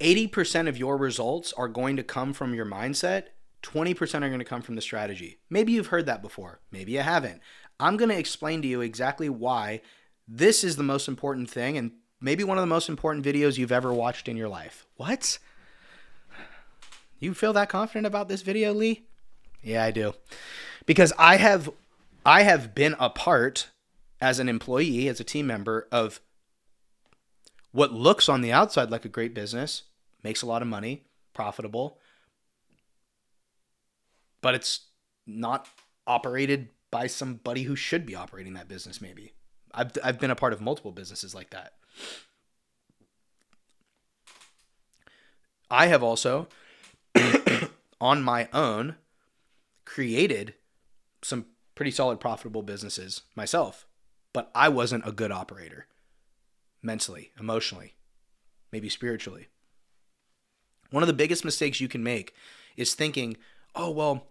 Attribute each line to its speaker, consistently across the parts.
Speaker 1: 80% of your results are going to come from your mindset. 20% are going to come from the strategy. Maybe you've heard that before. Maybe you haven't. I'm going to explain to you exactly why this is the most important thing and maybe one of the most important videos you've ever watched in your life. What? You feel that confident about this video, Lee? Yeah, I do. Because I have been a part as an employee, as a team member of what looks on the outside like a great business, makes a lot of money, profitable, but it's not operated by somebody who should be operating that business maybe. I've been a part of multiple businesses like that. I have also, on my own, created some pretty solid profitable businesses myself, but I wasn't a good operator mentally, emotionally, maybe spiritually. One of the biggest mistakes you can make is thinking, oh, well,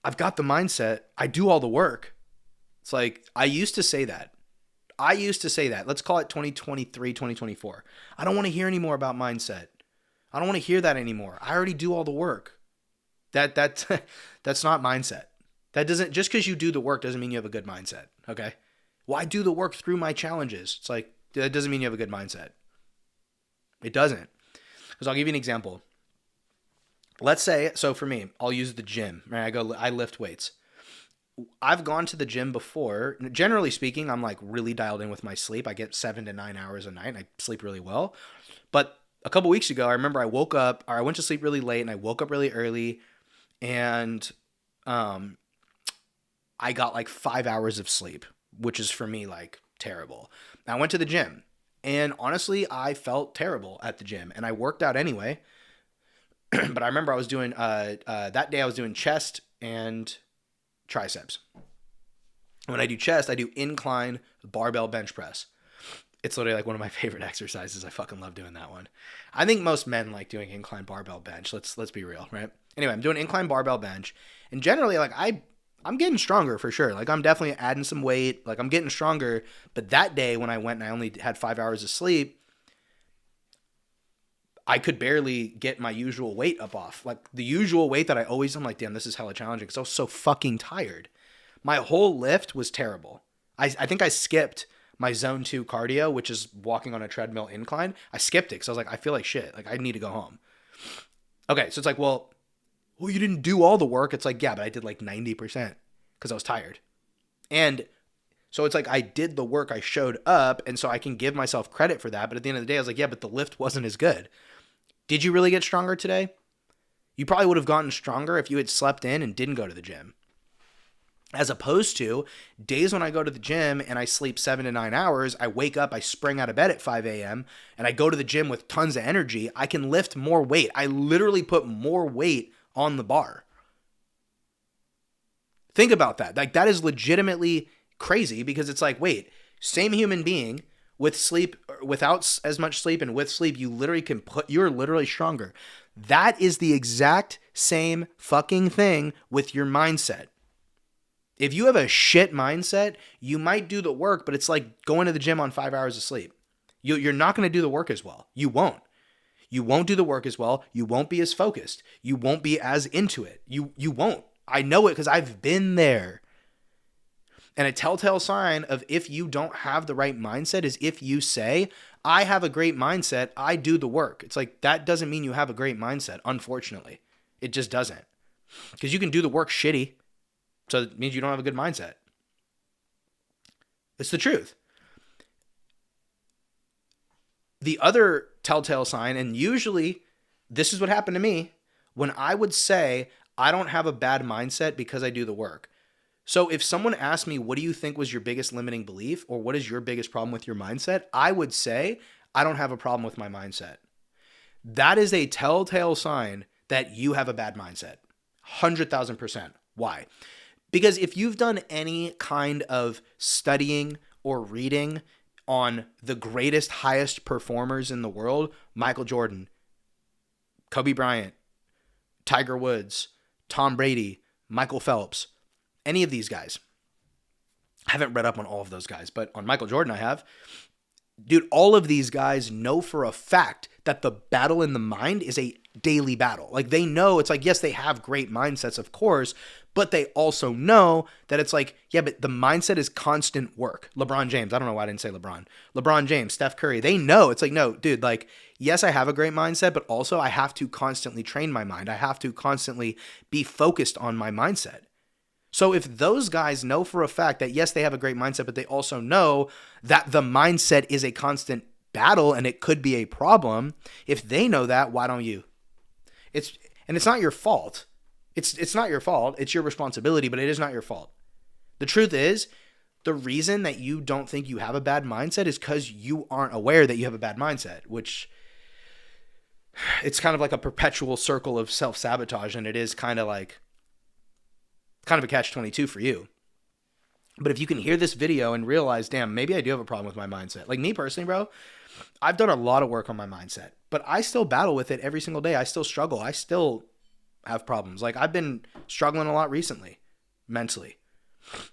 Speaker 1: I've got the mindset. I do all the work. It's like, I used to say that. Let's call it 2023, 2024. I don't want to hear any more about mindset. I don't want to hear that anymore. I already do all the work. That's not mindset. That doesn't, just because you do the work doesn't mean you have a good mindset. Okay. Well, I do the work through my challenges. It's like, that doesn't mean you have a good mindset. It doesn't. Because I'll give you an example. Let's say, so for me, I'll use the gym, right? I lift weights. I've gone to the gym before. Generally speaking, I'm like really dialed in with my sleep. I get 7 to 9 hours a night and I sleep really well. But a couple weeks ago, I remember I went to sleep really late and I woke up really early and I got like 5 hours of sleep, which is for me like terrible. I went to the gym and honestly, I felt terrible at the gym and I worked out anyway. But I remember I was doing, that day I was doing chest and triceps. When I do chest, I do incline barbell bench press. It's literally like one of my favorite exercises. I fucking love doing that one. I think most men like doing incline barbell bench. Let's be real, right? Anyway, I'm doing incline barbell bench. And generally, like I'm getting stronger for sure. Like I'm definitely adding some weight. Like I'm getting stronger. But that day when I went and I only had 5 hours of sleep, I could barely get my usual weight up off. Like the usual weight that I'm like, damn, this is hella challenging because I was so fucking tired. My whole lift was terrible. I think I skipped my zone 2 cardio, which is walking on a treadmill incline. I skipped it because I was like, I feel like shit. Like I need to go home. Okay, so it's like, well, you didn't do all the work. It's like, yeah, but I did like 90% because I was tired. And so it's like I did the work, I showed up, and so I can give myself credit for that. But at the end of the day, I was like, yeah, but the lift wasn't as good. Did you really get stronger today? You probably would have gotten stronger if you had slept in and didn't go to the gym. As opposed to days when I go to the gym and I sleep 7 to 9 hours, I wake up, I spring out of bed at 5 a.m. and I go to the gym with tons of energy, I can lift more weight. I literally put more weight on the bar. Think about that. Like that is legitimately crazy because it's like, wait, same human being with sleep, without as much sleep and with sleep, you're literally stronger. That is the exact same fucking thing with your mindset. If you have a shit mindset, you might do the work, but it's like going to the gym on 5 hours of sleep. You're not going to do the work as well. You won't. You won't do the work as well. You won't be as focused. You won't be as into it. You won't. I know it because I've been there. And a telltale sign of if you don't have the right mindset is if you say, I have a great mindset, I do the work. It's like, that doesn't mean you have a great mindset, unfortunately. It just doesn't. Because you can do the work shitty, so it means you don't have a good mindset. It's the truth. The other telltale sign, and usually this is what happened to me, when I would say, I don't have a bad mindset because I do the work. So if someone asked me, what do you think was your biggest limiting belief or what is your biggest problem with your mindset? I would say, I don't have a problem with my mindset. That is a telltale sign that you have a bad mindset. 100,000%. Why? Because if you've done any kind of studying or reading on the greatest, highest performers in the world, Michael Jordan, Kobe Bryant, Tiger Woods, Tom Brady, Michael Phelps, any of these guys. I haven't read up on all of those guys, but on Michael Jordan I have. Dude, all of these guys know for a fact that the battle in the mind is a daily battle. Like they know it's like, yes, they have great mindsets, of course, but they also know that it's like, yeah, but the mindset is constant work. LeBron James, I don't know why I didn't say LeBron. LeBron James, Steph Curry, they know it's like, no, dude, like, yes, I have a great mindset, but also I have to constantly train my mind. I have to constantly be focused on my mindset. So if those guys know for a fact that yes, they have a great mindset, but they also know that the mindset is a constant battle and it could be a problem, if they know that, why don't you? It's not your fault. It's not your fault. It's your responsibility, but it is not your fault. The truth is, the reason that you don't think you have a bad mindset is because you aren't aware that you have a bad mindset, which it's kind of like a perpetual circle of self-sabotage, and it is kind of a catch-22 for you. But if you can hear this video and realize, damn, maybe I do have a problem with my mindset. Like me personally, bro, I've done a lot of work on my mindset, but I still battle with it every single day. I still struggle. I still have problems. Like I've been struggling a lot recently, mentally.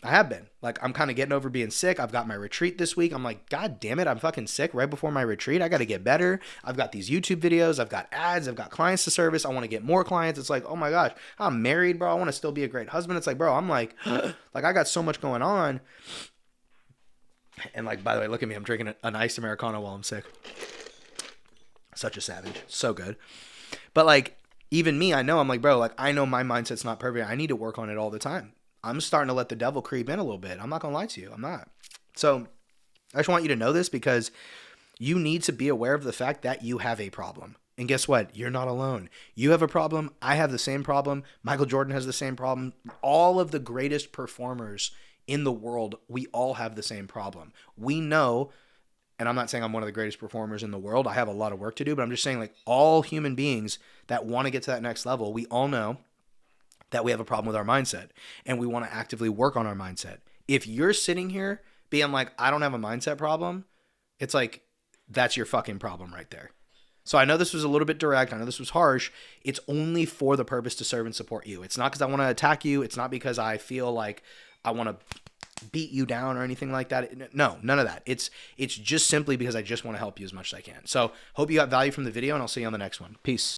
Speaker 1: I have been. Like I'm kind of getting over being sick. I've got my retreat this week. I'm like, God damn it, I'm fucking sick right before my retreat. I got to get better. I've got these YouTube videos. I've got ads. I've got clients to service. I want to get more clients. It's like, oh my gosh, I'm married, bro. I want to still be a great husband. It's like, bro, I'm like I got so much going on. And like, by the way, look at me. I'm drinking an iced Americano while I'm sick. Such a savage. So good. But like, even me, I know, I'm like, bro, like I know my mindset's not perfect. I need to work on it all the time. I'm starting to let the devil creep in a little bit. I'm not going to lie to you. I'm not. So I just want you to know this because you need to be aware of the fact that you have a problem. And guess what? You're not alone. You have a problem. I have the same problem. Michael Jordan has the same problem. All of the greatest performers in the world, we all have the same problem. We know, and I'm not saying I'm one of the greatest performers in the world. I have a lot of work to do, but I'm just saying like all human beings that want to get to that next level, we all know that we have a problem with our mindset and we want to actively work on our mindset. If you're sitting here being like, I don't have a mindset problem, it's like, that's your fucking problem right there. So I know this was a little bit direct. I know this was harsh. It's only for the purpose to serve and support you. It's not because I want to attack you. It's not because I feel like I want to beat you down or anything like that. No, none of that. It's just simply because I just want to help you as much as I can. So hope you got value from the video and I'll see you on the next one. Peace.